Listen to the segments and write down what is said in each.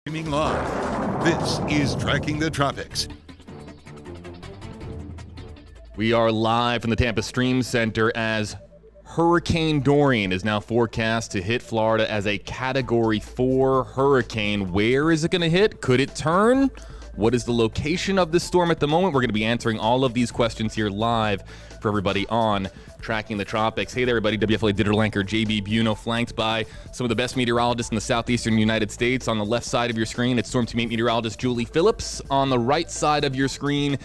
Streaming live. This is Tracking the Tropics. We are live from the Tampa Stream Center as Hurricane Dorian is now forecast to hit Florida as a Category 4 hurricane. Where is it going to hit? Could it turn? What is the location of this storm at the moment? We're going to be answering all of these questions here live for everybody on Tracking the Tropics. Hey there, everybody. WFLA digital anchor JB Buno, flanked by some of the best meteorologists in the southeastern United States. On the left side of your screen, it's Storm Team 8 meteorologist Julie Phillips. On the right side of your screen,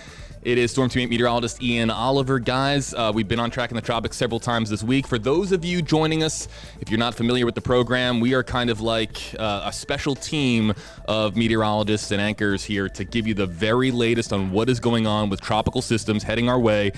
it is Storm Team 8 meteorologist Ian Oliver. Guys, we've been on Tracking the Tropics several times this week. For those of you joining us, if you're not familiar with the program, we are kind of like a special team of meteorologists and anchors here to give you the very latest on what is going on with tropical systems heading our way.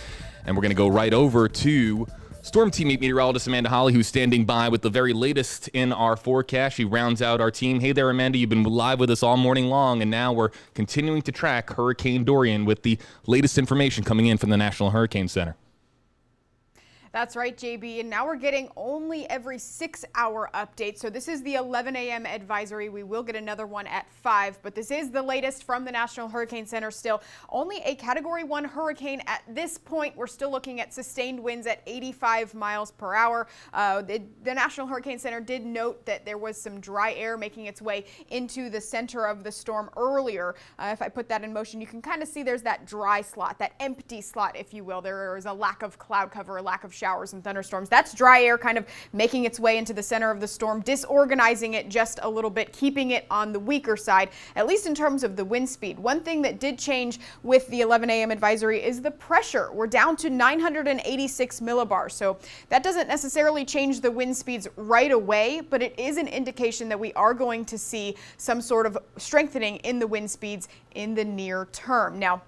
And we're going to go right over to Storm Team 8 meteorologist Amanda Holly, who's standing by with the very latest in our forecast. She rounds out our team. Hey there, Amanda. You've been live with us all morning long, and now we're continuing to track Hurricane Dorian with the latest information coming in from the National Hurricane Center. That's right, JB, and now we're getting only every 6-hour update. So this is the 11 a.m. advisory. We will get another one at 5, but this is the latest from the National Hurricane Center still. Only a Category 1 hurricane at this point. We're still looking at sustained winds at 85 miles per hour. The National Hurricane Center did note that there was some dry air making its way into the center of the storm earlier. If I put that in motion, you can kind of see there's that dry slot, that empty slot, if you will. There is a lack of cloud cover, a lack of showers and thunderstorms. That's dry air kind of making its way into the center of the storm, disorganizing it just a little bit, keeping it on the weaker side, at least in terms of the wind speed. One thing that did change with the 11 a.m. advisory is the pressure. We're down to 986 millibars, so that doesn't necessarily change the wind speeds right away, but it is an indication that we are going to see some sort of strengthening in the wind speeds in the near term. Now,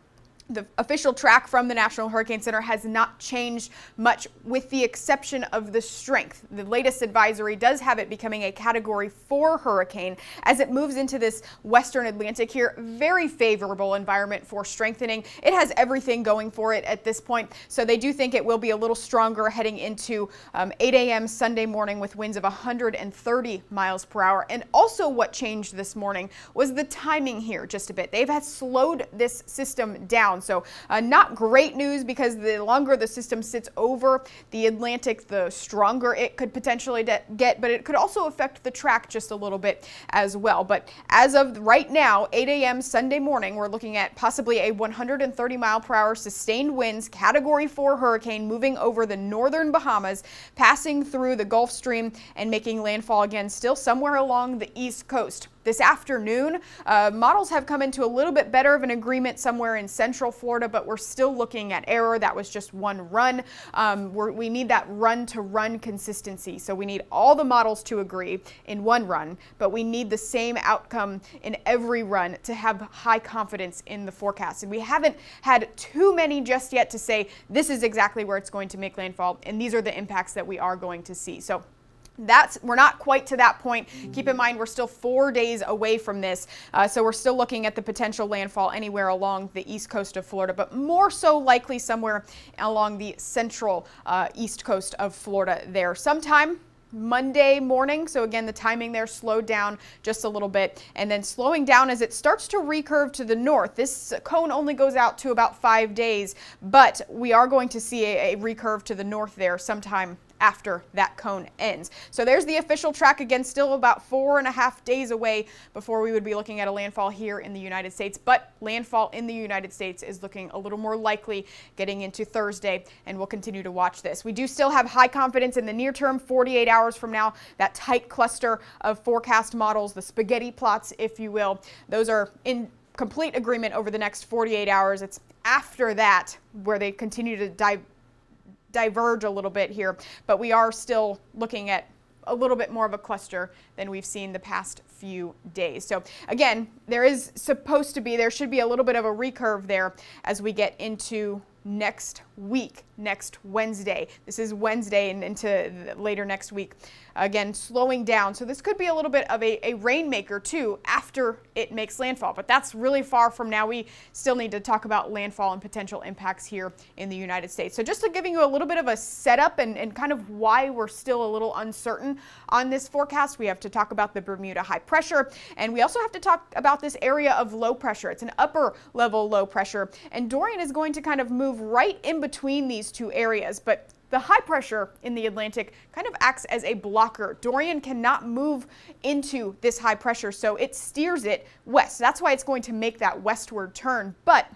the official track from the National Hurricane Center has not changed much with the exception of the strength. The latest advisory does have it becoming a Category 4 hurricane as it moves into this western Atlantic here. Very favorable environment for strengthening. It has everything going for it at this point, so they do think it will be a little stronger heading into 8 a.m. Sunday morning with winds of 130 miles per hour. And also what changed this morning was the timing here just a bit. They've had slowed this system down. So not great news, because the longer the system sits over the Atlantic, the stronger it could potentially get, but it could also affect the track just a little bit as well. But as of right now, 8 a.m. Sunday morning, we're looking at possibly a 130 mile per hour sustained winds, Category 4 hurricane moving over the northern Bahamas, passing through the Gulf Stream and making landfall again still somewhere along the east coast. This afternoon, models have come into a little bit better of an agreement somewhere in central Florida, but we're still looking at error. That was just one run. We need that run-to-run consistency. So we need all the models to agree in one run, but we need the same outcome in every run to have high confidence in the forecast. And we haven't had too many just yet to say this is exactly where it's going to make landfall, and these are the impacts that we are going to see. So we're not quite to that point. Keep in mind, we're still 4 days away from this, so we're still looking at the potential landfall anywhere along the east coast of Florida, but more so likely somewhere along the central east coast of Florida there sometime Monday morning. So again, the timing there slowed down just a little bit, and then slowing down as it starts to recurve to the north. This cone only goes out to about 5 days, but we are going to see a recurve to the north there sometime after that cone ends. So there's the official track. Again, still about 4.5 days away before we would be looking at a landfall here in the United States, but landfall in the United States is looking a little more likely getting into Thursday, and we'll continue to watch this. We do still have high confidence in the near term, 48 hours from now. That tight cluster of forecast models, the spaghetti plots, if you will, those are in complete agreement over the next 48 hours. It's after that where they continue to diverge a little bit here, but we are still looking at a little bit more of a cluster than we've seen the past few days. So again, there should be a little bit of a recurve there as we get into next week next Wednesday. This is Wednesday and into later next week. Again, slowing down. So this could be a little bit of a rainmaker too after it makes landfall, but that's really far from now. We still need to talk about landfall and potential impacts here in the United States. So just to giving you a little bit of a setup and kind of why we're still a little uncertain on this forecast, we have to talk about the Bermuda high pressure, and we also have to talk about this area of low pressure. It's an upper level low pressure, and Dorian is going to kind of move right in between these two areas, but the high pressure in the Atlantic kind of acts as a blocker. Dorian cannot move into this high pressure, so it steers it west. That's why it's going to make that westward turn. But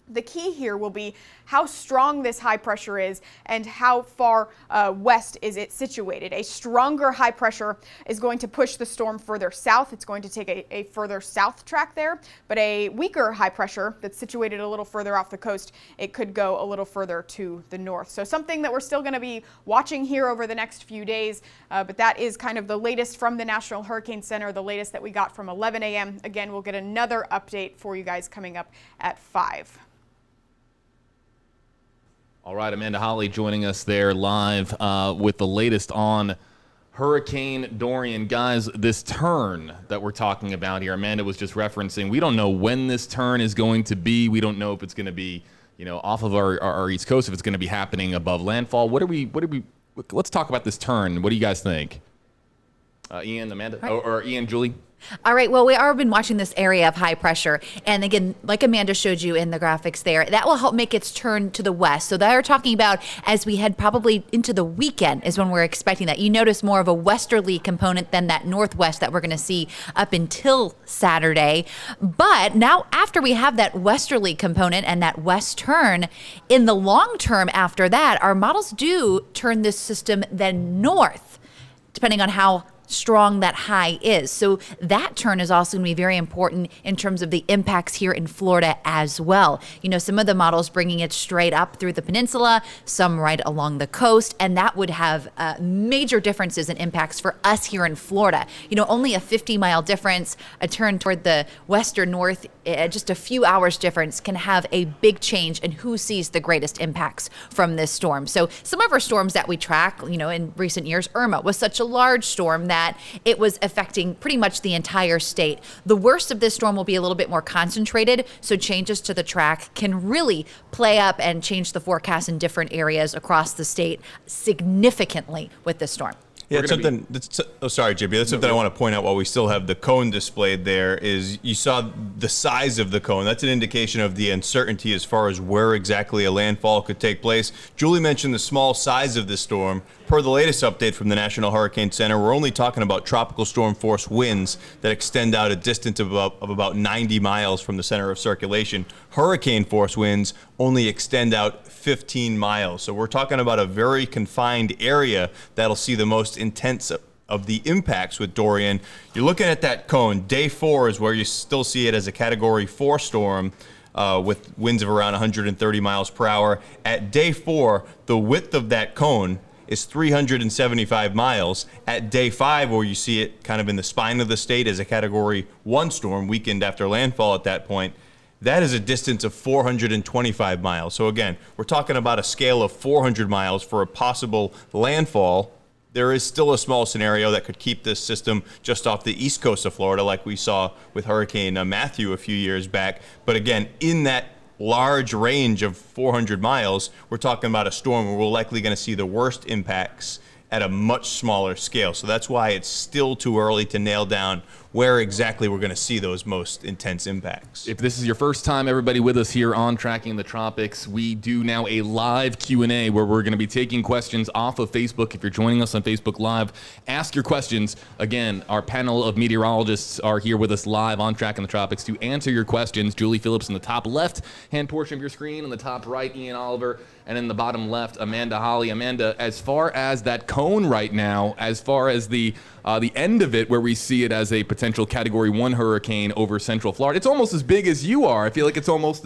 the key here will be how strong this high pressure is and how far west is it situated. A stronger high pressure is going to push the storm further south. It's going to take a further south track there, but a weaker high pressure that's situated a little further off the coast, it could go a little further to the north. So something that we're still going to be watching here over the next few days, but that is kind of the latest from the National Hurricane Center, the latest that we got from 11 a.m. Again, we'll get another update for you guys coming up at 5. All right, Amanda Holly joining us there live with the latest on Hurricane Dorian. Guys, this turn that we're talking about here, Amanda was just referencing, we don't know when this turn is going to be. We don't know if it's going to be, off of our East Coast, if it's going to be happening above landfall. Let's talk about this turn. What do you guys think? Ian, Amanda, right. or Ian, Julie? All right, well, we are been watching this area of high pressure. And again, like Amanda showed you in the graphics there, that will help make its turn to the west. So they're talking about as we head probably into the weekend is when we're expecting that. You notice more of a westerly component than that northwest that we're going to see up until Saturday. But now after we have that westerly component and that west turn, in the long term after that, our models do turn this system then north, depending on how strong that high is. So that turn is also going to be very important in terms of the impacts here in Florida as well. Some of the models bringing it straight up through the peninsula, some right along the coast, and that would have major differences and impacts for us here in Florida. Only a 50-mile difference, a turn toward the west or north, just a few hours difference can have a big change in who sees the greatest impacts from this storm. So some of our storms that we track, in recent years, Irma was such a large storm that it was affecting pretty much the entire state. The worst of this storm will be a little bit more concentrated, so changes to the track can really play up and change the forecast in different areas across the state significantly with this storm. Yeah, it's something. Sorry, JB. That's something I want to point out while we still have the cone displayed there. Is you saw the size of the cone. That's an indication of the uncertainty as far as where exactly a landfall could take place. Julie mentioned the small size of the storm. Per the latest update from the National Hurricane Center, we're only talking about tropical storm force winds that extend out a distance of about 90 miles from the center of circulation. Hurricane force winds only extend out 15 miles. So we're talking about a very confined area that'll see the most intense of the impacts with Dorian. You're looking at that cone. Day 4 is where you still see it as a Category 4 storm. With winds of around 130 miles per hour. At day 4, the width of that cone is 375 miles. At day 5, where you see it kind of in the spine of the state as a Category 1 storm, weakened after landfall at that point, that is a distance of 425 miles. So again, we're talking about a scale of 400 miles for a possible landfall. There is still a small scenario that could keep this system just off the east coast of Florida, like we saw with Hurricane Matthew a few years back. But again, in that large range of 400 miles, we're talking about a storm where we're likely going to see the worst impacts at a much smaller scale. So that's why it's still too early to nail down where exactly we're going to see those most intense impacts. If this is your first time, everybody, with us here on Tracking the Tropics, we do now a live Q&A where we're going to be taking questions off of Facebook. If you're joining us on Facebook Live, ask your questions. Again, our panel of meteorologists are here with us live on Tracking the Tropics to answer your questions. Julie Phillips in the top left-hand portion of your screen, in the top right, Ian Oliver, and in the bottom left, Amanda Holly. Amanda, as far as that cone right now, as far as the end of it where we see it as a potential Category 1 hurricane over Central Florida, it's almost as big as you are. I feel like it's almost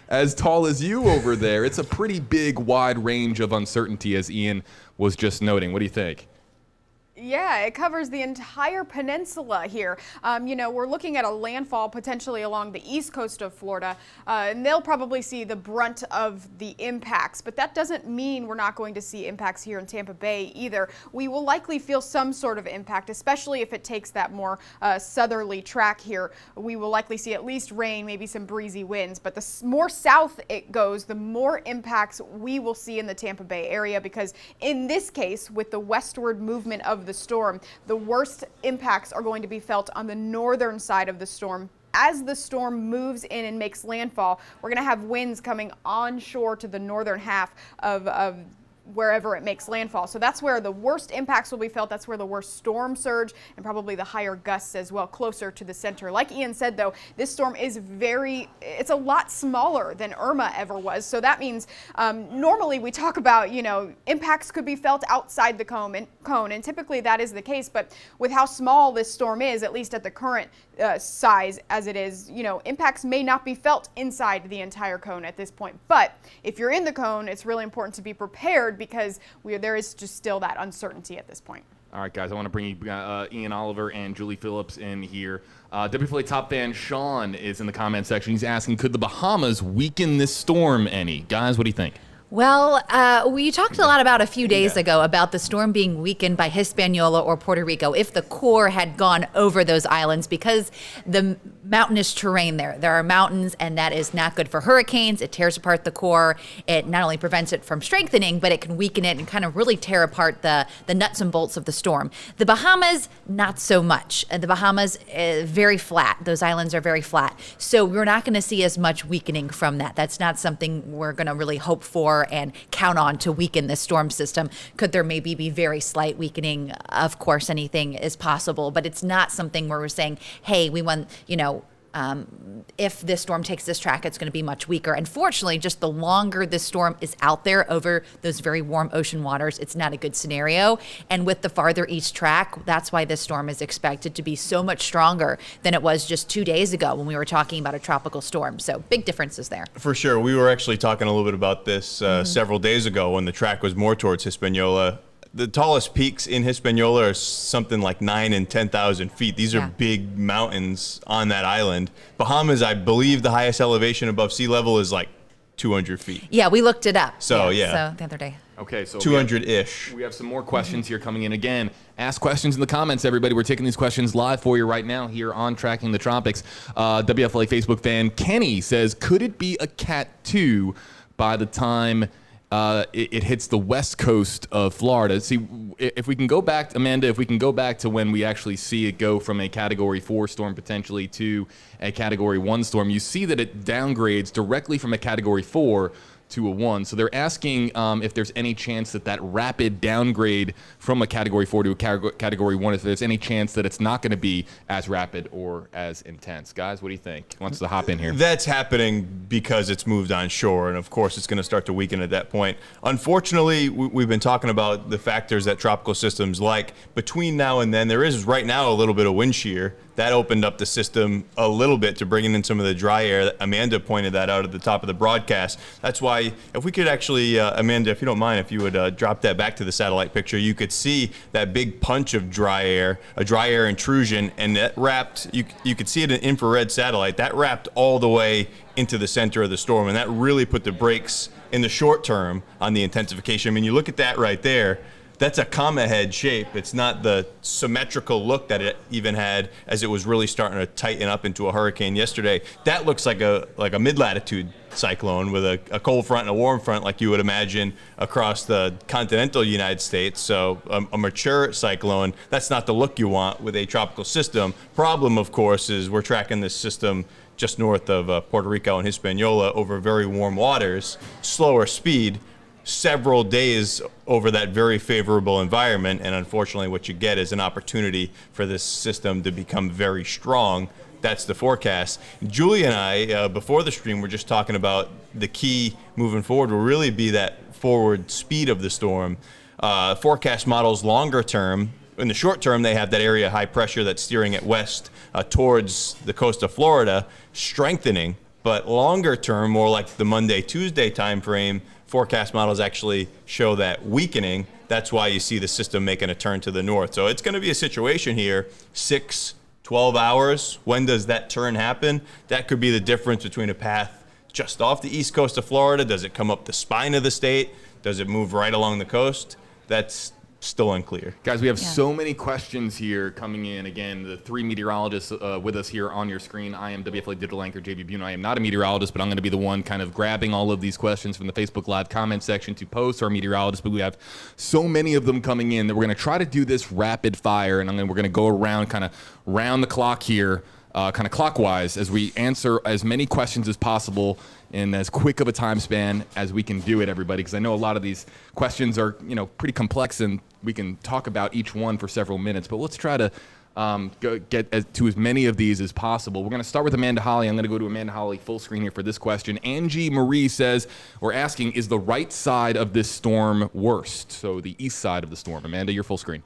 as tall as you over there. It's a pretty big, wide range of uncertainty, as Ian was just noting. What do you think? Yeah, it covers the entire peninsula here. We're looking at a landfall potentially along the east coast of Florida, and they'll probably see the brunt of the impacts. But that doesn't mean we're not going to see impacts here in Tampa Bay either. We will likely feel some sort of impact, especially if it takes that more southerly track here. We will likely see at least rain, maybe some breezy winds. But the more south it goes, the more impacts we will see in the Tampa Bay area, because in this case, with the westward movement of the storm, the worst impacts are going to be felt on the northern side of the storm. As the storm moves in and makes landfall, we're going to have winds coming onshore to the northern half of wherever it makes landfall. So that's where the worst impacts will be felt. That's where the worst storm surge and probably the higher gusts as well, closer to the center. Like Ian said, though, this storm is it's a lot smaller than Irma ever was. So that means normally we talk about, impacts could be felt outside the cone, and typically that is the case. But with how small this storm is, at least at the current size as it is, impacts may not be felt inside the entire cone at this point. But if you're in the cone, it's really important to be prepared, because there is just still that uncertainty at this point. All right, guys, I want to bring Ian Oliver and Julie Phillips in here. WFLA top fan Sean is in the comment section. He's asking, could the Bahamas weaken this storm any? Guys, what do you think? Well, we talked a lot about a few days ago about the storm being weakened by Hispaniola or Puerto Rico if the core had gone over those islands, because the mountainous terrain there are mountains, and that is not good for hurricanes. It tears apart the core. It not only prevents it from strengthening, but it can weaken it and kind of really tear apart the nuts and bolts of the storm. The Bahamas, not so much. The Bahamas, very flat. Those islands are very flat. So we're not going to see as much weakening from that. That's not something we're going to really hope for and count on to weaken this storm system. Could there maybe be very slight weakening? Of course, anything is possible, but it's not something where we're saying, hey, we want, if this storm takes this track, it's going to be much weaker. Unfortunately, just the longer this storm is out there over those very warm ocean waters, it's not a good scenario. And with the farther east track, that's why this storm is expected to be so much stronger than it was just 2 days ago when we were talking about a tropical storm. So big differences there. For sure. We were actually talking a little bit about this several days ago when the track was more towards Hispaniola. The tallest peaks in Hispaniola are something like 9,000 and 10,000 feet. These are big mountains on that island. Bahamas, I believe the highest elevation above sea level is like 200 feet. Yeah, we looked it up. So the other day. Okay, so 200-ish. We have some more questions here coming in. Again, ask questions in the comments, everybody. We're taking these questions live for you right now here on Tracking the Tropics. WFLA Facebook fan Kenny says, could it be a Cat 2 by the time it hits the west coast of Florida? See, if we can go back, Amanda, if we can go back to when we actually see it go from a Category 4 storm potentially to a Category 1 storm, you see that it downgrades directly from a Category 4 to a 1. So they're asking if there's any chance that rapid downgrade from a Category 4 to a Category 1, if there's any chance that it's not going to be as rapid or as intense. Guys, what do you think? Who wants to hop in here? That's happening because it's moved on shore, and of course it's going to start to weaken at that point. Unfortunately, we've been talking about the factors that tropical systems like. Between now and then, there is right now a little bit of wind shear. That opened up the system a little bit to bringing in some of the dry air. Amanda pointed that out at the top of the broadcast. That's why, if we could actually, Amanda, if you don't mind, if you would drop that back to the satellite picture, you could see that big punch of dry air, a dry air intrusion, and that wrapped, you could see it in an infrared satellite, that wrapped all the way into the center of the storm, and that really put the brakes in the short term on the intensification. I mean, you look at that right there, that's a comma head shape. It's not the symmetrical look that it even had as it was really starting to tighten up into a hurricane yesterday. That looks like a mid-latitude cyclone with a cold front and a warm front, like you would imagine across the continental United States. So a mature cyclone, that's not the look you want with a tropical system. Problem, of course, is we're tracking this system just north of Puerto Rico and Hispaniola over very warm waters, slower speed, several days over that very favorable environment, and unfortunately what you get is an opportunity for this system to become very strong. That's the forecast. Julie and I, before the stream, were just talking about the key moving forward will really be that forward speed of the storm. Forecast models longer term, in the short term, they have that area of high pressure that's steering it west towards the coast of Florida, strengthening. But longer term, more like the Monday, Tuesday time frame, forecast models actually show that weakening. That's why you see the system making a turn to the north. So it's going to be a situation here, 6-12 hours. When does that turn happen? That could be the difference between a path just off the east coast of Florida. Does it come up the spine of the state? Does it move right along the coast? That's still unclear. Guys, we have so many questions here coming in. Again, the three meteorologists with us here on your screen. I am WFLA digital anchor JB Bune. I am not a meteorologist, but I'm going to be the one kind of grabbing all of these questions from the Facebook Live comment section to post our meteorologists. But we have so many of them coming in that we're going to try to do this rapid fire, and we're going to go around kind of round the clock here, kind of clockwise, as we answer as many questions as possible in as quick of a time span as we can do it, everybody, because I know a lot of these questions are, pretty complex, and we can talk about each one for several minutes, but let's try to get to as many of these as possible. We're going to start with Amanda Holly. I'm going to go to Amanda Holly full screen here for this question. Angie Marie says, we're asking, is the right side of this storm worst? So the east side of the storm. Amanda, you're full screen.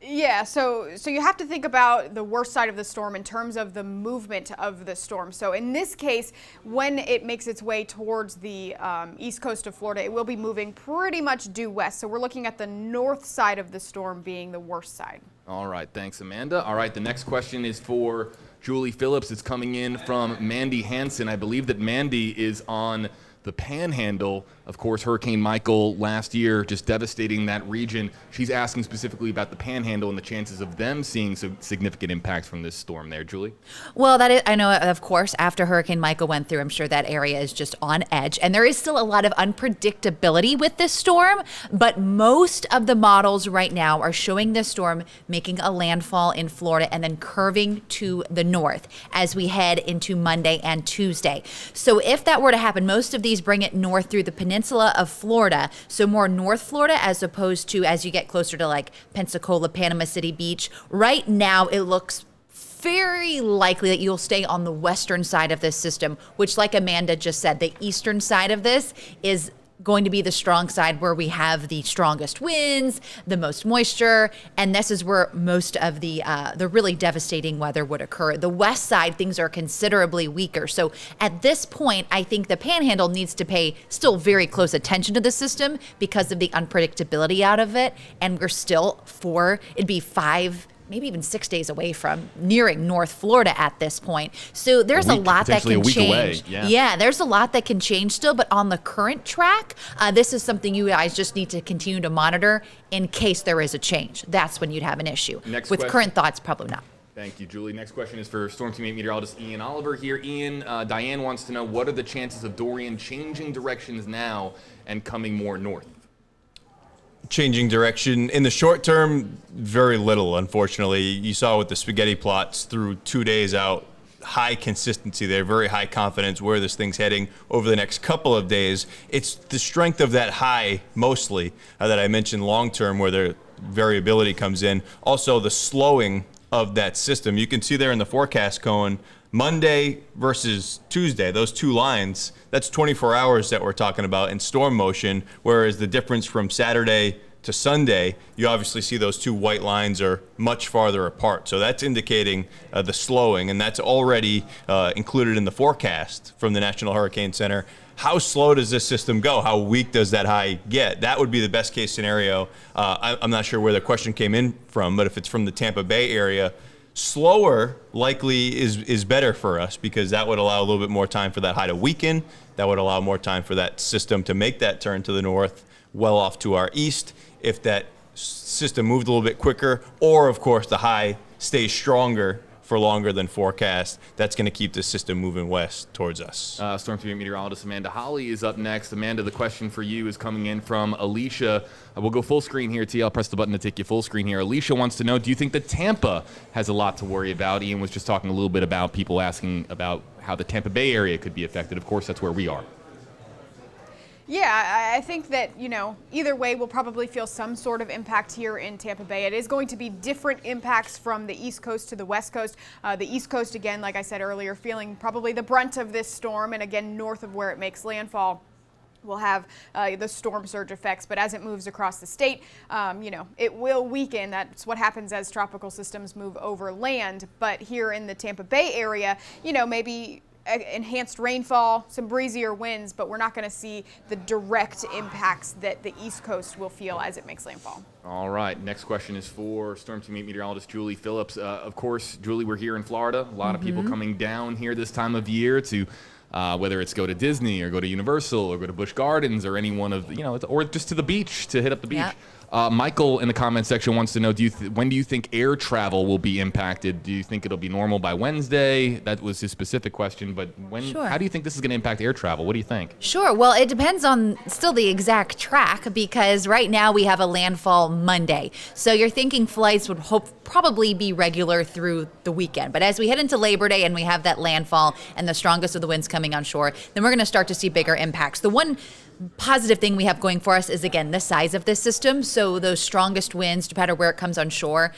Yeah, so you have to think about the worst side of the storm in terms of the movement of the storm. So in this case, when it makes its way towards the east coast of Florida, it will be moving pretty much due west. So we're looking at the north side of the storm being the worst side. All right, thanks, Amanda. All right, the next question is for Julie Phillips. It's coming in from Mandy Hansen. I believe that Mandy is on the Panhandle. Of course, Hurricane Michael last year just devastating that region. She's asking specifically about the Panhandle and the chances of them seeing some significant impacts from this storm there. Julie? Well, I know, of course, after Hurricane Michael went through, I'm sure that area is just on edge. And there is still a lot of unpredictability with this storm, but most of the models right now are showing this storm making a landfall in Florida and then curving to the north as we head into Monday and Tuesday. So if that were to happen, most of these bring it north through the peninsula of Florida, so more North Florida as opposed to as you get closer to like Pensacola, Panama City Beach. Right now, it looks very likely that you'll stay on the western side of this system, which, like Amanda just said, the eastern side of this is going to be the strong side where we have the strongest winds, the most moisture, and this is where most of the really devastating weather would occur. The west side, things are considerably weaker. So at this point, I think the Panhandle needs to pay still very close attention to the system because of the unpredictability out of it, and we're still it'd be 5, maybe even 6 days away from nearing North Florida at this point. So there's a lot that can change. Yeah, there's a lot that can change still, but on the current track, this is something you guys just need to continue to monitor in case there is a change. That's when you'd have an issue. With current thoughts, probably not. Thank you, Julie. Next question is for Storm Team 8 meteorologist Ian Oliver here. Ian, Diane wants to know, what are the chances of Dorian changing directions now and coming more north? Changing direction in the short term, very little, unfortunately. You saw with the spaghetti plots through 2 days out, high consistency there, very high confidence where this thing's heading over the next couple of days. It's the strength of that high mostly that I mentioned long term where the variability comes in. Also the slowing of that system. You can see there in the forecast cone, Monday versus Tuesday, those two lines, that's 24 hours that we're talking about in storm motion, whereas the difference from Saturday to Sunday, you obviously see those two white lines are much farther apart. So that's indicating the slowing, and that's already included in the forecast from the National Hurricane Center. How slow does this system go? How weak does that high get? That would be the best case scenario. I'm not sure where the question came in from, but if it's from the Tampa Bay area, slower likely is better for us because that would allow a little bit more time for that high to weaken. That would allow more time for that system to make that turn to the north, well off to our east. If that system moved a little bit quicker, or of course the high stays stronger for longer than forecast, that's going to keep the system moving west towards us. Storm Team meteorologist Amanda Holly is up next. Amanda, the question for you is coming in from Alicia. We'll go full screen here. I'll press the button to take you full screen here. Alicia wants to know, do you think that Tampa has a lot to worry about? Ian was just talking a little bit about people asking about how the Tampa Bay area could be affected. Of course, that's where we are. Yeah, I think that, either way, we'll probably feel some sort of impact here in Tampa Bay. It is going to be different impacts from the East Coast to the West Coast. The East Coast, again, like I said earlier, feeling probably the brunt of this storm. And again, north of where it makes landfall, we'll have the storm surge effects. But as it moves across the state, it will weaken. That's what happens as tropical systems move over land. But here in the Tampa Bay area, maybe enhanced rainfall, some breezier winds, but we're not going to see the direct impacts that the East Coast will feel as it makes landfall. All right. Next question is for Storm Team meteorologist Julie Phillips. Of course, Julie, we're here in Florida. A lot of people coming down here this time of year to whether it's go to Disney or go to Universal or go to Busch Gardens or any one of, or just to the beach, to hit up the beach. Yeah. Michael in the comment section wants to know, when do you think air travel will be impacted? Do you think it'll be normal by Wednesday? That was his specific question, but Sure. how do you think this is going to impact air travel? What do you think? Sure. Well, it depends on still the exact track, because right now we have a landfall Monday. So you're thinking flights would probably be regular through the weekend. But as we head into Labor Day and we have that landfall and the strongest of the winds coming on shore, then we're going to start to see bigger impacts. The one positive thing we have going for us is, again, the size of this system. So those strongest winds, depending on where it comes on shore,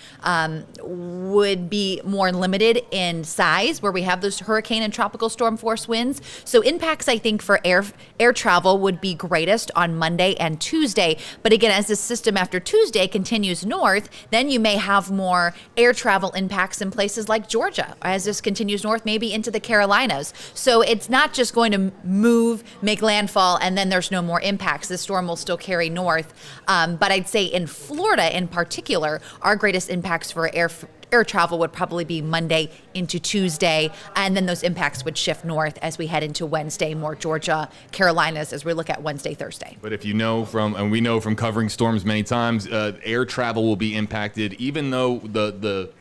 would be more limited in size, where we have those hurricane and tropical storm force winds. So impacts, I think, for air travel would be greatest on Monday and Tuesday. But again, as this system after Tuesday continues north, then you may have more air travel impacts in places like Georgia. As this continues north, maybe into the Carolinas. So it's not just going to move, make landfall, and then there's no more impacts. The storm will still carry north. But I'd say in Florida in particular, our greatest impacts for air travel would probably be Monday into Tuesday, and then those impacts would shift north as we head into Wednesday, more Georgia, Carolinas, as we look at Wednesday, Thursday. But if you know and we know from covering storms many times, air travel will be impacted, even though the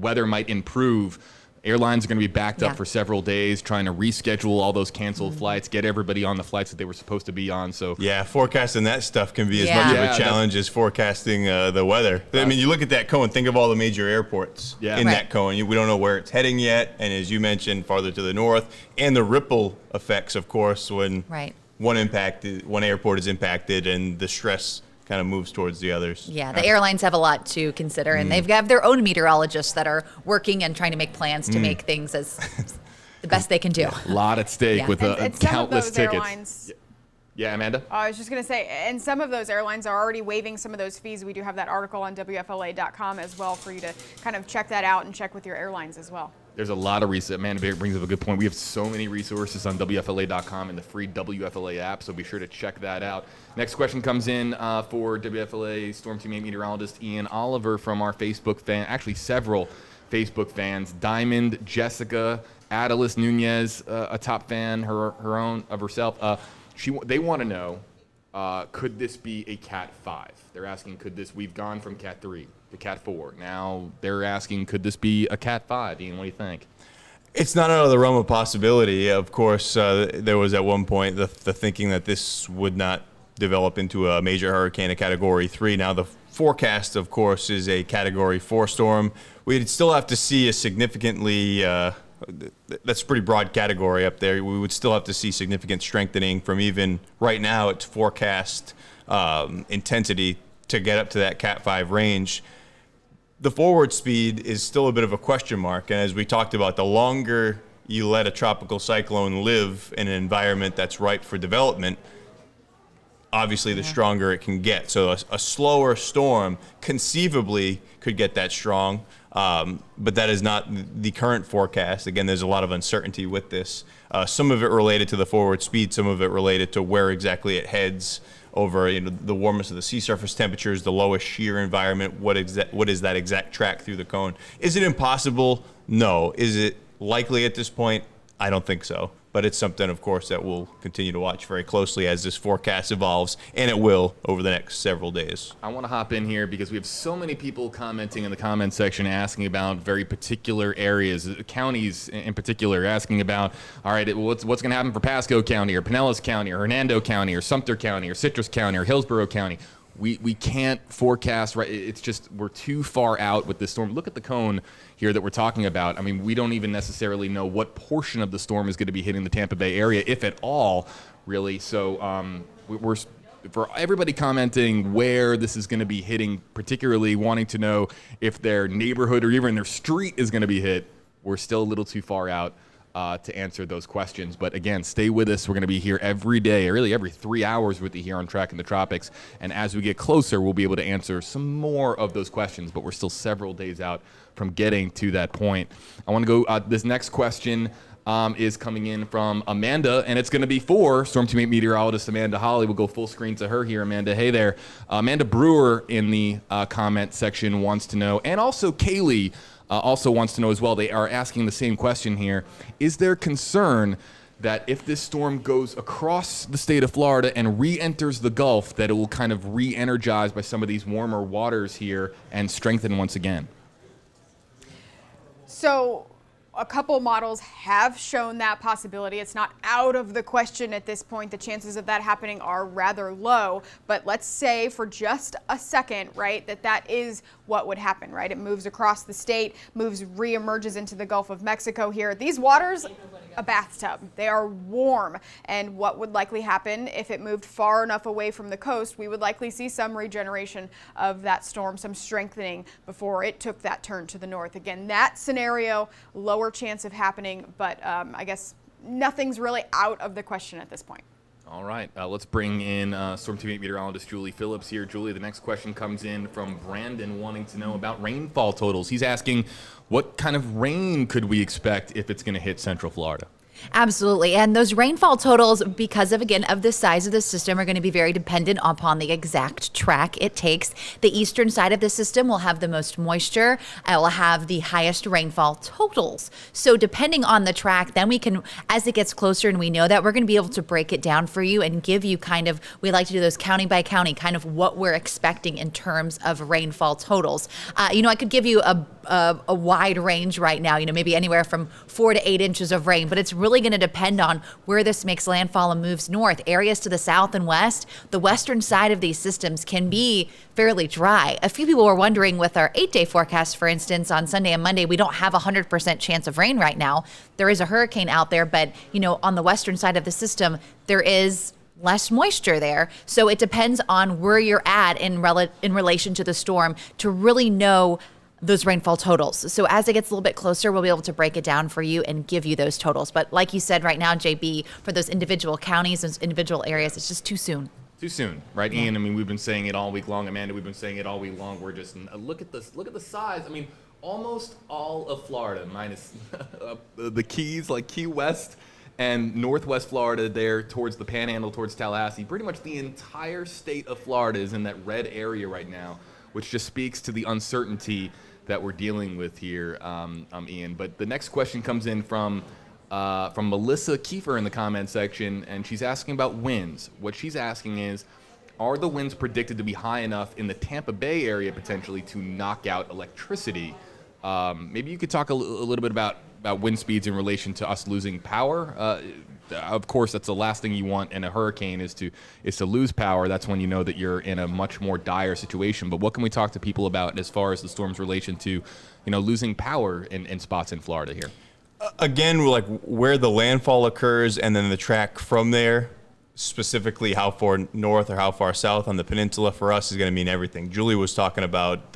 weather might improve. Airlines are going to be backed up for several days, trying to reschedule all those canceled flights, get everybody on the flights that they were supposed to be on. So forecasting that stuff can be as much of a challenge as forecasting the weather. I mean, you look at that cone, think of all the major airports in that cone. We don't know where it's heading yet, and as you mentioned, farther to the north, and the ripple effects, of course, when one airport is impacted and the stress kind of moves towards the others. Yeah, the airlines have a lot to consider, and they've got their own meteorologists that are working and trying to make plans to make things as the best they can do. A lot at stake with countless tickets. Airlines, yeah, Amanda? I was just going to say, and some of those airlines are already waiving some of those fees. We do have that article on WFLA.com as well for you to kind of check that out and check with your airlines as well. There's a lot of research. Amanda brings up a good point. We have so many resources on WFLA.com and the free WFLA app, so be sure to check that out. Next question comes in for WFLA Storm Team 8 meteorologist Ian Oliver from our Facebook fan, actually several Facebook fans. Diamond, Jessica, Adelis Nunez, a top fan, her own of herself. They want to know, could this be a Cat 5? They're asking, we've gone from Cat 3 to Cat 4. Now they're asking, could this be a Cat 5? Ian, what do you think? It's not out of the realm of possibility. Of course, there was at one point the thinking that this would not develop into a major hurricane, a Category 3. Now the forecast, of course, is a Category 4 storm. We'd still have to see a significantly that's a pretty broad category up there. We would still have to see significant strengthening from even right now its forecast intensity to get up to that Cat 5 range. The forward speed is still a bit of a question mark, and as we talked about, the longer you let a tropical cyclone live in an environment that's ripe for development, obviously the stronger it can get. So a slower storm conceivably could get that strong, but that is not the current forecast. Again, there's a lot of uncertainty with this. Some of it related to the forward speed, some of it related to where exactly it heads over the warmest of the sea surface temperatures, the lowest shear environment, what is that exact track through the cone. Is it impossible? No. Is it likely at this point? I don't think so. But it's something, of course, that we'll continue to watch very closely as this forecast evolves, and it will over the next several days. I want to hop in here because we have so many people commenting in the comment section asking about very particular areas, counties in particular, asking about, all right, what's going to happen for Pasco County or Pinellas County or Hernando County or Sumter County or Citrus County or Hillsborough County. We can't forecast, right? It's just we're too far out with this storm. Look at the cone here that we're talking about. I mean, we don't even necessarily know what portion of the storm is going to be hitting the Tampa Bay area, if at all, really. So we're for everybody commenting where this is going to be hitting, particularly wanting to know if their neighborhood or even their street is going to be hit, we're still a little too far out to answer those questions. But again, stay with us. We're going to be here every day, really every 3 hours with you here on Tracking the Tropics. And as we get closer, we'll be able to answer some more of those questions, but we're still several days out from getting to that point. I want to go this next question. is coming in from Amanda, and it's going to be for Storm Team 8 meteorologist Amanda Holly. We'll go full screen to her here. Amanda, hey there. Amanda Brewer in the comment section wants to know, and also Kaylee also wants to know as well. They are asking the same question here. Is there concern that if this storm goes across the state of Florida and re-enters the Gulf, that it will kind of re-energize by some of these warmer waters here and strengthen once again? So a couple models have shown that possibility. It's not out of the question at this point. The chances of that happening are rather low. But let's say for just a second, right, that is what would happen, right? It moves across the state, re-emerges into the Gulf of Mexico here. These waters, a bathtub. They are warm. And what would likely happen if it moved far enough away from the coast, we would likely see some regeneration of that storm, some strengthening before it took that turn to the north. Again, that scenario, lower chance of happening, but I guess nothing's really out of the question at this point. All right, let's bring in Storm Team 8 meteorologist Julie Phillips here. Julie, the next question comes in from Brandon wanting to know about rainfall totals. He's asking, what kind of rain could we expect if it's going to hit Central Florida? Absolutely. And those rainfall totals, because of the size of the system, are going to be very dependent upon the exact track it takes. The eastern side of the system will have the most moisture. It will have the highest rainfall totals. So depending on the track, then we can, as it gets closer and we know that, we're going to be able to break it down for you and give you we like to do those county by county, kind of what we're expecting in terms of rainfall totals. I could give you a wide range right now, maybe anywhere from 4 to 8 inches of rain, but it's really going to depend on where this makes landfall and moves north. Areas to the south and west, the western side of these systems can be fairly dry. A few people were wondering with our 8-day forecast, for instance, on Sunday and Monday, we don't have a 100% chance of rain right now. There is a hurricane out there, but on the western side of the system, there is less moisture there. So it depends on where you're at in relation to the storm to really know those rainfall totals. So as it gets a little bit closer, we'll be able to break it down for you and give you those totals. But like you said right now, JB, for those individual counties, those individual areas, it's just too soon. Too soon, right, Ian? I mean, we've been saying it all week long. Amanda, we've been saying it all week long. We're just, look at the size. I mean, almost all of Florida, minus the Keys, like Key West and Northwest Florida there towards the Panhandle, towards Tallahassee. Pretty much the entire state of Florida is in that red area right now, which just speaks to the uncertainty that we're dealing with here, Ian. But the next question comes in from Melissa Kiefer in the comment section, and she's asking about winds. What she's asking is, are the winds predicted to be high enough in the Tampa Bay area potentially to knock out electricity? Maybe you could talk a little bit about wind speeds in relation to us losing power. Of course, that's the last thing you want in a hurricane is to lose power. That's when you know that you're in a much more dire situation. But what can we talk to people about as far as the storm's relation to, losing power in spots in Florida here? Again, like where the landfall occurs and then the track from there, specifically how far north or how far south on the peninsula for us is going to mean everything. Julie was talking about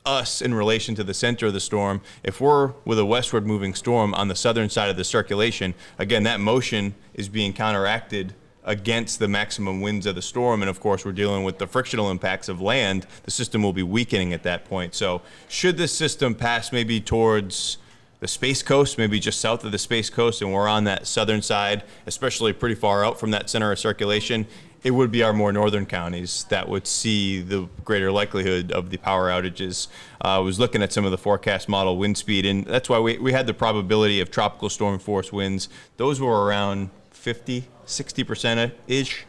us in relation to the center of the storm. If we're with a westward moving storm on the southern side of the circulation, again, that motion is being counteracted against the maximum winds of the storm. And of course, we're dealing with the frictional impacts of land. The system will be weakening at that point. So should this system pass maybe towards the Space Coast, maybe just south of the Space Coast, and we're on that southern side, especially pretty far out from that center of circulation, it would be our more northern counties that would see the greater likelihood of the power outages. I was looking at some of the forecast model wind speed, and that's why we had the probability of tropical storm force winds. Those were around 50, 60%-ish.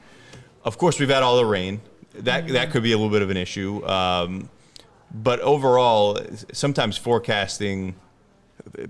Of course, we've had all the rain. That could be a little bit of an issue. But overall, sometimes forecasting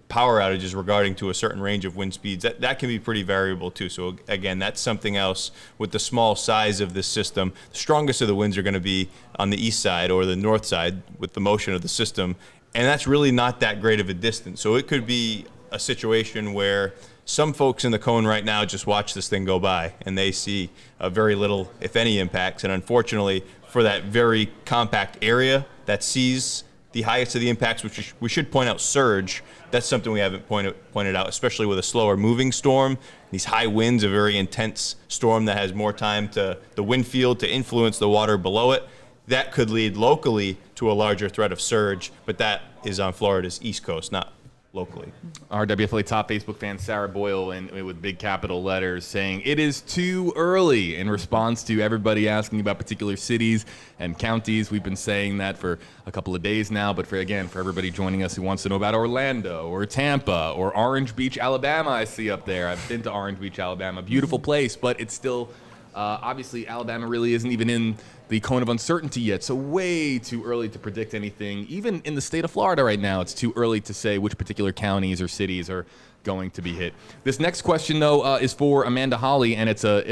power outages regarding to a certain range of wind speeds, that can be pretty variable too. So again, that's something else with the small size of this system. The strongest of the winds are going to be on the east side or the north side with the motion of the system, and that's really not that great of a distance. So it could be a situation where some folks in the cone right now just watch this thing go by and they see very little, if any, impacts. And unfortunately, for that very compact area that sees the highest of the impacts, which we should point out, surge. That's something we haven't pointed out, especially with a slower moving storm. These high winds, a very intense storm that has more time to the wind field to influence the water below it. That could lead locally to a larger threat of surge, but that is on Florida's east coast, not locally. Our WFLA top Facebook fan, Sarah Boyle, and with big capital letters, saying it is too early in response to everybody asking about particular cities and counties. We've been saying that for a couple of days now, but for everybody joining us who wants to know about Orlando or Tampa or Orange Beach, Alabama, I see up there. I've been to Orange Beach, Alabama. Beautiful place, but it's still, obviously, Alabama really isn't even in the cone of uncertainty yet, so way too early to predict anything. Even in the state of Florida right now, it's too early to say which particular counties or cities are going to be hit. This next question, though, is for Amanda Holly, and it's a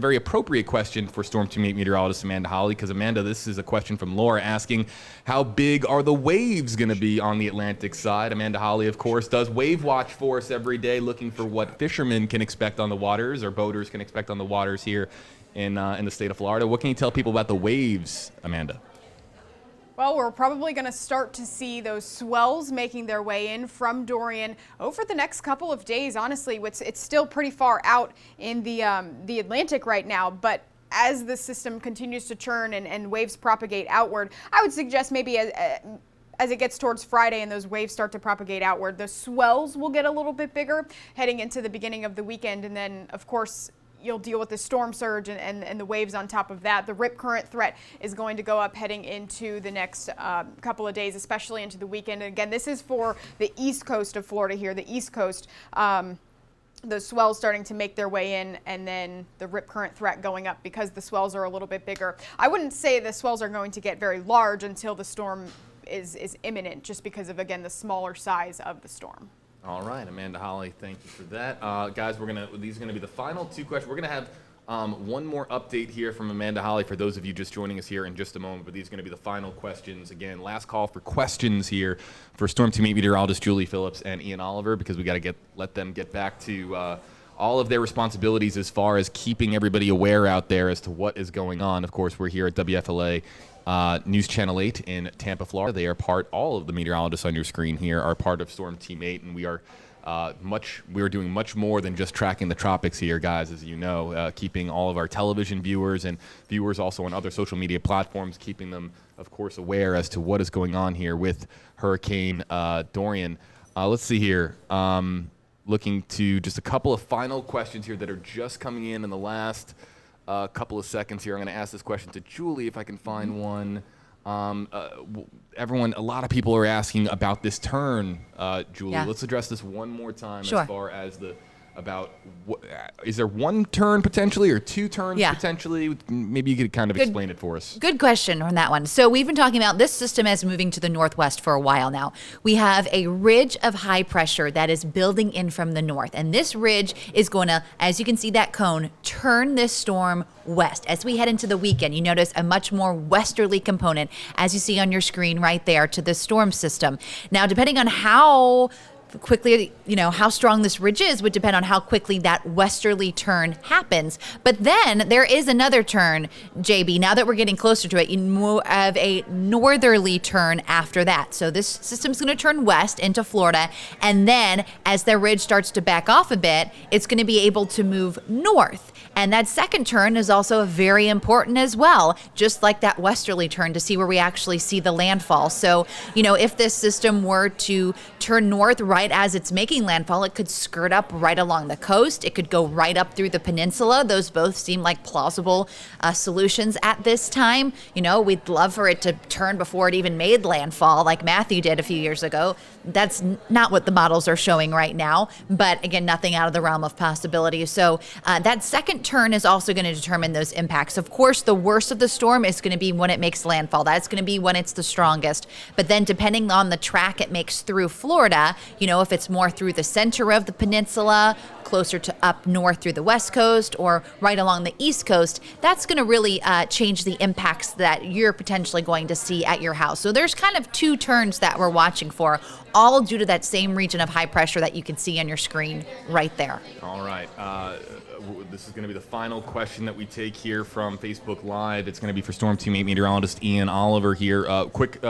very appropriate question for Storm Team 8 meteorologist Amanda Holly, because Amanda, this is a question from Laura asking, how big are the waves going to be on the Atlantic side? Amanda Holly, of course, does wave watch for us every day, looking for what fishermen can expect on the waters or boaters can expect on the waters here in the state of Florida. What can you tell people about the waves, Amanda? Well, we're probably going to start to see those swells making their way in from Dorian over the next couple of days. Honestly, it's still pretty far out in the Atlantic right now, but as the system continues to churn and waves propagate outward, I would suggest maybe as it gets towards Friday and those waves start to propagate outward, the swells will get a little bit bigger heading into the beginning of the weekend. And then, of course, you'll deal with the storm surge and the waves on top of that. The rip current threat is going to go up heading into the next couple of days, especially into the weekend. And again, this is for the east coast of Florida here, the east coast. The swells starting to make their way in, and then the rip current threat going up because the swells are a little bit bigger. I wouldn't say the swells are going to get very large until the storm is imminent, just because of, again, the smaller size of the storm. All right, Amanda Holly, thank you for that. Guys, these are going to be the final two questions. We're going to have one more update here from Amanda Holly for those of you just joining us here in just a moment, but these are going to be the final questions. Again, last call for questions here for Storm Team 8 meteorologist Julie Phillips and Ian Oliver, because we got to let them get back to all of their responsibilities as far as keeping everybody aware out there as to what is going on. Of course, we're here at WFLA News Channel 8 in Tampa, Florida. They are all of the meteorologists on your screen here are part of Storm Team 8, and we are doing much more than just tracking the tropics here, guys, as you know, keeping all of our television viewers and viewers also on other social media platforms, keeping them, of course, aware as to what is going on here with Hurricane Dorian. Let's see here. Looking to just a couple of final questions here that are just coming in the last couple of seconds here. I'm going to ask this question to Julie if I can find one. A lot of people are asking about this turn, Julie. Yeah. Let's address this one more time. Sure. As far as is there one turn potentially or two turns potentially? Maybe you could kind of explain it for us. Good question on that one. So we've been talking about this system as moving to the northwest for a while now. We have a ridge of high pressure that is building in from the north. And this ridge is going to, as you can see that cone, turn this storm west. As we head into the weekend, you notice a much more westerly component, as you see on your screen right there, to the storm system. Now, depending on how quickly, how strong this ridge is would depend on how quickly that westerly turn happens. But then there is another turn, JB. Now that we're getting closer to it, you have a northerly turn after that. So this system's going to turn west into Florida. And then as the ridge starts to back off a bit, it's going to be able to move north. And that second turn is also very important as well, just like that westerly turn, to see where we actually see the landfall. So, if this system were to turn north right as it's making landfall, it could skirt up right along the coast. It could go right up through the peninsula. Those both seem like plausible solutions at this time. We'd love for it to turn before it even made landfall, like Matthew did a few years ago. That's not what the models are showing right now. But again, nothing out of the realm of possibility. So that second turn is also going to determine those impacts. Of course, the worst of the storm is going to be when it makes landfall. That's going to be when it's the strongest. But then depending on the track it makes through Florida, if it's more through the center of the peninsula, closer to up north through the west coast, or right along the east coast, that's going to really change the impacts that you're potentially going to see at your house. So there's kind of two turns that we're watching for, all due to that same region of high pressure that you can see on your screen right there. All right. This is going to be the final question that we take here from Facebook Live. It's going to be for Storm Team 8 meteorologist Ian Oliver here. Quick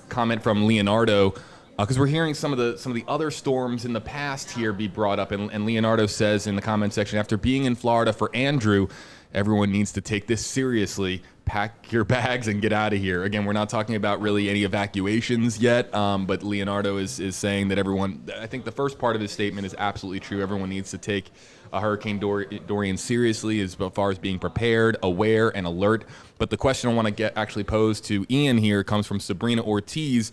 comment from Leonardo, because we're hearing some of the other storms in the past here be brought up, and Leonardo says in the comment section, after being in Florida for Andrew, everyone needs to take this seriously. pack your bags and get out of here. Again, we're not talking about really any evacuations yet, but Leonardo is saying that everyone, I think the first part of his statement is absolutely true. Everyone needs to take Hurricane Dorian seriously as far as being prepared, aware, and alert. But the question I want to get actually posed to Ian here comes from Sabrina Ortiz.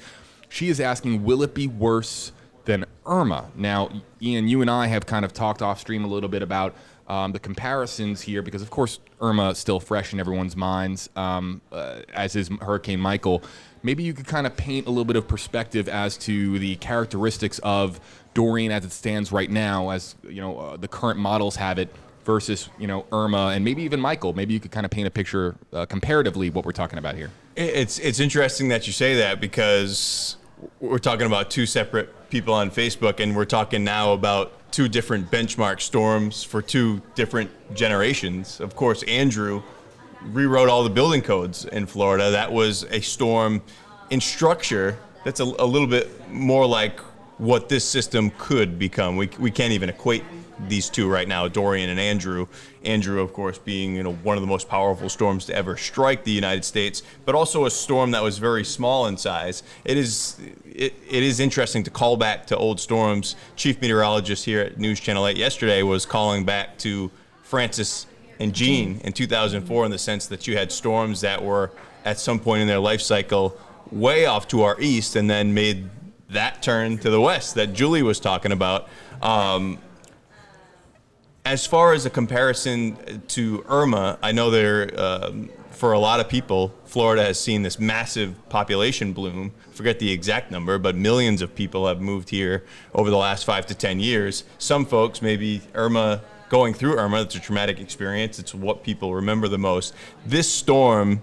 She is asking, will it be worse than Irma? Now, Ian, you and I have kind of talked off stream a little bit about the comparisons here, because of course Irma is still fresh in everyone's minds, as is Hurricane Michael. Maybe you could kind of paint a little bit of perspective as to the characteristics of Dorian as it stands right now, as the current models have it, versus Irma and maybe even Michael. Maybe you could kind of paint a picture comparatively what we're talking about here. It's interesting that you say that, because we're talking about two separate people on Facebook, and we're talking now about two different benchmark storms for two different generations. Of course, Andrew rewrote all the building codes in Florida. That was a storm in structure that's a little bit more like what this system could become. We can't even equate these two right now, Dorian and Andrew. Andrew, of course, being one of the most powerful storms to ever strike the United States, but also a storm that was very small in size. It is interesting to call back to old storms. Chief meteorologist here at News Channel 8 yesterday was calling back to Francis and Jean in 2004, in the sense that you had storms that were at some point in their life cycle way off to our east, and then made that turn to the west that Julie was talking about. As far as a comparison to Irma, I know for a lot of people, Florida has seen this massive population bloom. Forget the exact number, but millions of people have moved here over the last 5 to 10 years. Some folks, maybe going through Irma, it's a traumatic experience. It's what people remember the most. This storm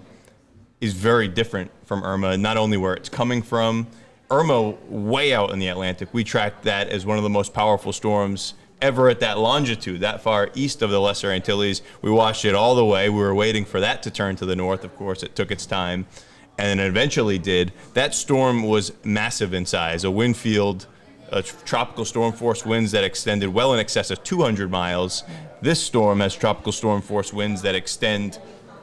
is very different from Irma, not only where it's coming from. Irma, way out in the Atlantic, we tracked that as one of the most powerful storms ever at that longitude, that far east of the Lesser Antilles. We watched it all the way. We were waiting for that to turn to the north. Of course, it took its time, and it eventually did. That storm was massive in size, a wind field, tropical storm force winds that extended well in excess of 200 miles. This storm has tropical storm force winds that extend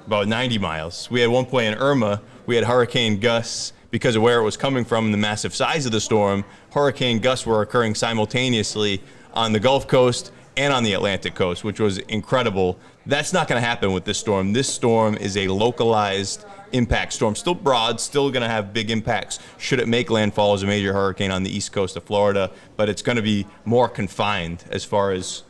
about 90 miles. We had one point in Irma, we had hurricane gusts. Because of where it was coming from and the massive size of the storm, hurricane gusts were occurring simultaneously on the Gulf Coast and on the Atlantic coast, which was incredible. That's not going to happen with this storm. This storm is a localized impact storm, still broad, still going to have big impacts should it make landfall as a major hurricane on the east coast of Florida, but it's going to be more confined as far as,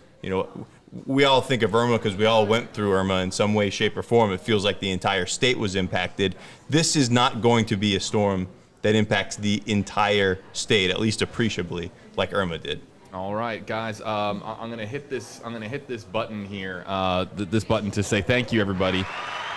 we all think of Irma because we all went through Irma in some way, shape, or form. It feels like the entire state was impacted. This is not going to be a storm that impacts the entire state, at least appreciably, like Irma did. All right, guys. I'm gonna hit this. I'm gonna hit this button here. This button to say thank you, everybody.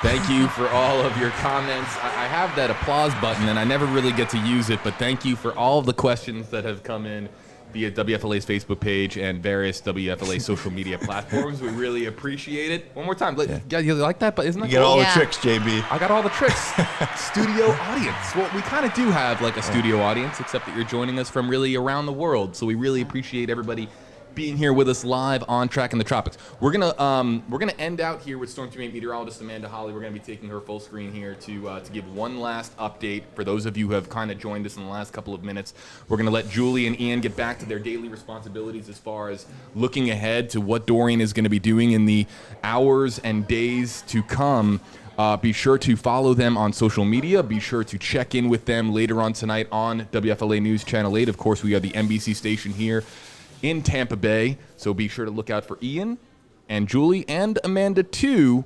Thank you for all of your comments. I have that applause button, and I never really get to use it. But thank you for all of the questions that have come in via WFLA's Facebook page and various WFLA social media platforms. We really appreciate it. One more time. Yeah, you like that? But isn't that You get cool? all the tricks, JB. I got all the tricks. Studio audience. Well, we kind of do have like a studio audience, except that you're joining us from really around the world. So we really appreciate everybody being here with us live on Tracking the Tropics. We're gonna end out here with Storm Team 8 meteorologist Amanda Holly. We're gonna be taking her full screen here to give one last update for those of you who have kind of joined us in the last couple of minutes. We're gonna let Julie and Ian get back to their daily responsibilities as far as looking ahead to what Dorian is going to be doing in the hours and days to come. Be sure to follow them on social media. Be sure to check in with them later on tonight on WFLA News Channel 8. Of course, we are the NBC station here in Tampa Bay, so be sure to look out for Ian and Julie and Amanda too,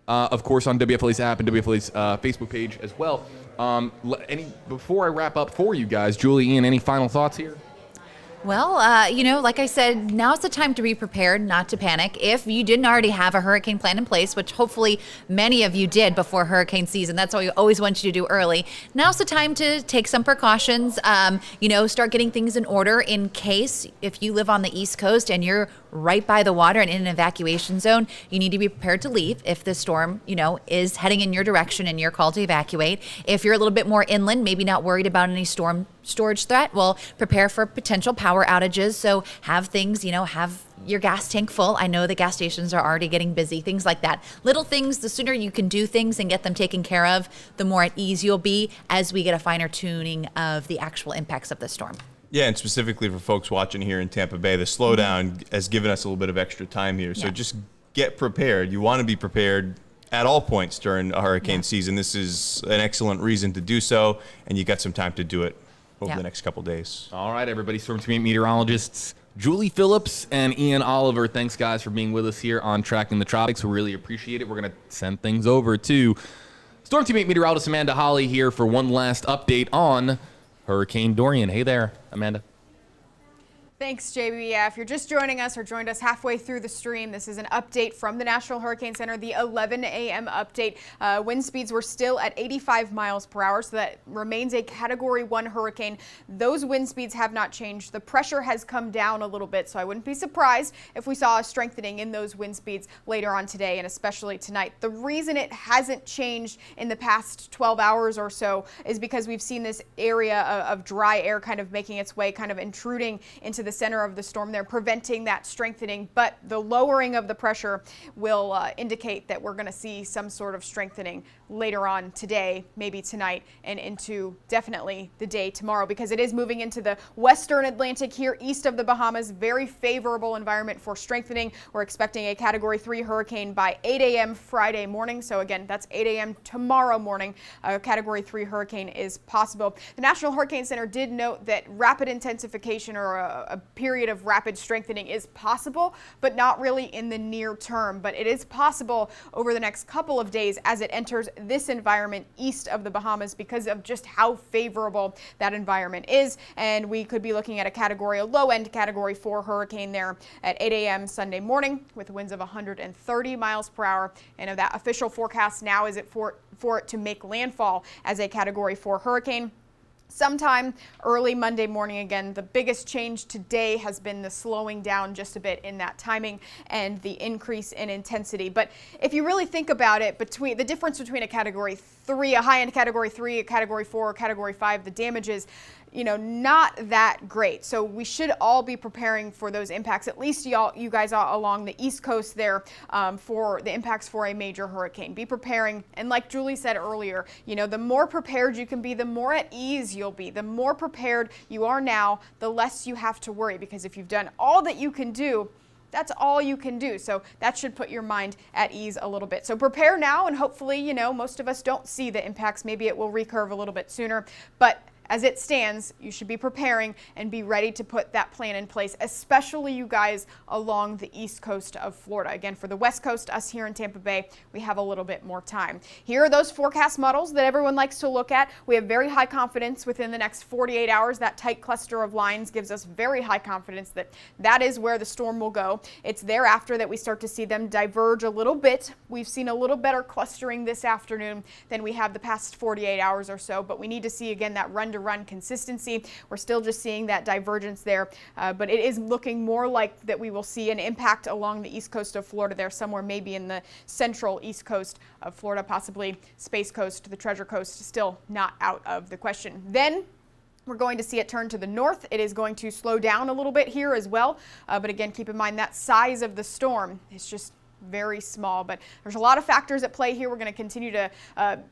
of course, on WFLA's app and WFLA's Facebook page as well. Before I wrap up for you guys, Julie, Ian, any final thoughts here? Well, like I said, now's the time to be prepared, not to panic. If you didn't already have a hurricane plan in place, which hopefully many of you did before hurricane season, that's what we always want you to do early. Now's the time to take some precautions, start getting things in order in case if you live on the East Coast and you're right by the water and in an evacuation zone, you need to be prepared to leave if the storm, is heading in your direction and you're called to evacuate. If you're a little bit more inland, maybe not worried about any storm storage threat, well, prepare for potential power outages. So have things, have your gas tank full. I know the gas stations are already getting busy, things like that. Little things, the sooner you can do things and get them taken care of, the more at ease you'll be as we get a finer tuning of the actual impacts of the storm. Yeah, and specifically for folks watching here in Tampa Bay, the slowdown has given us a little bit of extra time here. So just get prepared. You want to be prepared at all points during a hurricane season. This is an excellent reason to do so, and you got some time to do it over the next couple days. All right, everybody. Storm Team 8 meteorologists Julie Phillips and Ian Oliver. Thanks, guys, for being with us here on Tracking the Tropics. We really appreciate it. We're going to send things over to Storm Team 8 meteorologist Amanda Holly here for one last update on Hurricane Dorian. Hey there, Amanda. Thanks, JB. Yeah, if you're just joining us or joined us halfway through the stream, this is an update from the National Hurricane Center, the 11 a.m. update. Wind speeds were still at 85 miles per hour, so that remains a Category 1 hurricane. Those wind speeds have not changed. The pressure has come down a little bit, so I wouldn't be surprised if we saw a strengthening in those wind speeds later on today and especially tonight. The reason it hasn't changed in the past 12 hours or so is because we've seen this area of dry air kind of making its way, kind of intruding into the center of the storm there, preventing that strengthening. But the lowering of the pressure will indicate that we're going to see some sort of strengthening later on today, maybe tonight, and into definitely the day tomorrow, because it is moving into the western Atlantic here east of the Bahamas. Very favorable environment for strengthening. We're expecting a Category 3 hurricane by 8 a.m. Friday morning. So again, that's 8 a.m. tomorrow morning. A Category 3 hurricane is possible. The National Hurricane Center did note that rapid intensification or a period of rapid strengthening is possible, but not really in the near term. But it is possible over the next couple of days as it enters this environment east of the Bahamas because of just how favorable that environment is. And we could be looking at a low-end Category 4 hurricane there at 8 a.m. Sunday morning with winds of 130 miles per hour. And that official forecast now is for it to make landfall as a Category 4 hurricane sometime early Monday morning. Again, the biggest change today has been the slowing down just a bit in that timing and the increase in intensity. But if you really think about it, between the difference between a Category 3, a high-end Category 3, a Category 4, a Category 5, the damage is not that great. So we should all be preparing for those impacts, at least you guys are along the East Coast there, for the impacts for a major hurricane. Be preparing. And like Julie said earlier, the more prepared you can be, the more at ease you'll be. The more prepared you are now, the less you have to worry, because if you've done all that you can do, that's all you can do. So that should put your mind at ease a little bit. So prepare now, and hopefully, most of us don't see the impacts. Maybe it will recurve a little bit sooner, but as it stands, you should be preparing and be ready to put that plan in place, especially you guys along the east coast of Florida. Again, for the west coast, us here in Tampa Bay, we have a little bit more time. Here are those forecast models that everyone likes to look at. We have very high confidence within the next 48 hours. That tight cluster of lines gives us very high confidence that that is where the storm will go. It's thereafter that we start to see them diverge a little bit. We've seen a little better clustering this afternoon than we have the past 48 hours or so, but we need to see again that run consistency. We're still just seeing that divergence there, but it is looking more like that we will see an impact along the east coast of Florida there, somewhere maybe in the central east coast of Florida, possibly Space Coast, the Treasure Coast, still not out of the question. Then we're going to see it turn to the north. It is going to slow down a little bit here as well, but again, keep in mind that size of the storm is just very small, but there's a lot of factors at play here. We're going to continue to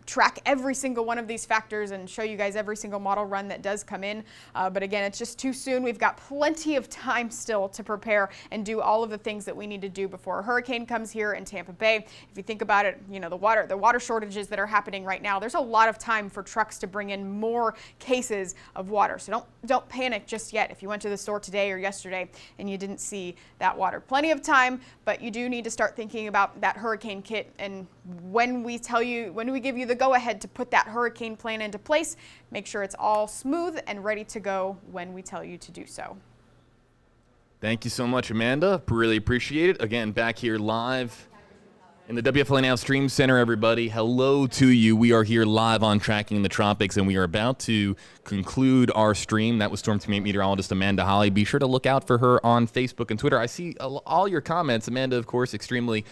track every single one of these factors and show you guys every single model run that does come in. But again, it's just too soon. We've got plenty of time still to prepare and do all of the things that we need to do before a hurricane comes here in Tampa Bay. If you think about it, the water shortages that are happening right now, there's a lot of time for trucks to bring in more cases of water. So don't panic just yet if you went to the store today or yesterday and you didn't see that water. Plenty of time, but you do need to start thinking about that hurricane kit, and when we give you the go-ahead to put that hurricane plan into place, make sure it's all smooth and ready to go when we tell you to do so. Thank you so much, Amanda. Really appreciate it. Again, back here live In the WFLA Now Stream Center, everybody, hello to you. We are here live on Tracking the Tropics, and we are about to conclude our stream. That was Storm Team 8 meteorologist Amanda Holly. Be sure to look out for her on Facebook and Twitter. I see all your comments. Amanda, of course, extremely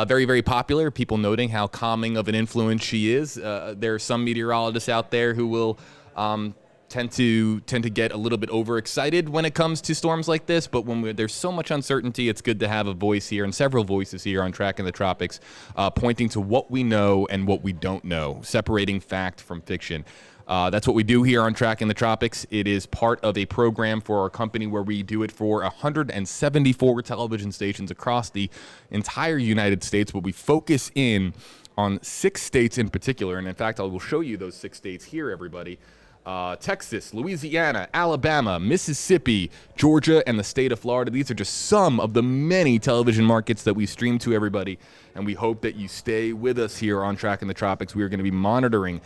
very, very popular. People noting how calming of an influence she is. There are some meteorologists out there who will tend to get a little bit overexcited when it comes to storms like this, but when there's so much uncertainty, it's good to have a voice here and several voices here on Tracking the Tropics, pointing to what we know and what we don't know, separating fact from fiction. That's what we do here on Tracking the Tropics. It is part of a program for our company where we do it for 174 television stations across the entire United States, but we focus in on 6 states in particular, and in fact, I will show you those 6 states here, everybody. Texas, Louisiana, Alabama, Mississippi, Georgia, and the state of Florida. These are just some of the many television markets that we stream to, everybody, and we hope that you stay with us here on Tracking the Tropics. We are going to be monitoring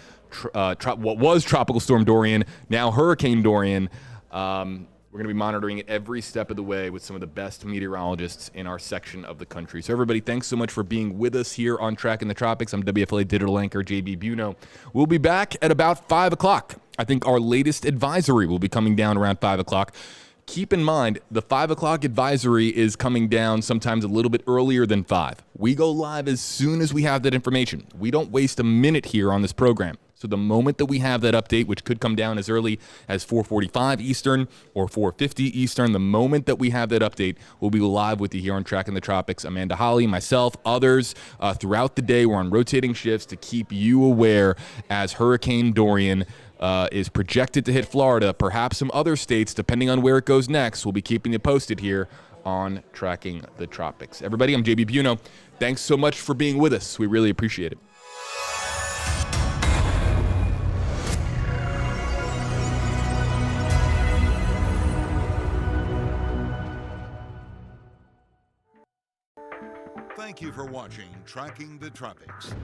what was Tropical Storm Dorian, now Hurricane Dorian. We're going to be monitoring it every step of the way with some of the best meteorologists in our section of the country. So everybody, thanks so much for being with us here on Tracking the Tropics. I'm WFLA digital anchor JB Buno. We'll be back at about 5 o'clock. I think our latest advisory will be coming down around 5 o'clock. Keep in mind, the 5 o'clock advisory is coming down sometimes a little bit earlier than 5. We go live as soon as we have that information. We don't waste a minute here on this program. So the moment that we have that update, which could come down as early as 4:45 Eastern or 4:50 Eastern, the moment that we have that update, we'll be live with you here on Tracking the Tropics. Amanda Holly, myself, others throughout the day. We're on rotating shifts to keep you aware as Hurricane Dorian is projected to hit Florida, perhaps some other states, depending on where it goes next. We'll be keeping you posted here on Tracking the Tropics. Everybody, I'm JB Buno. Thanks so much for being with us. We really appreciate it. Thank you for watching Tracking the Tropics.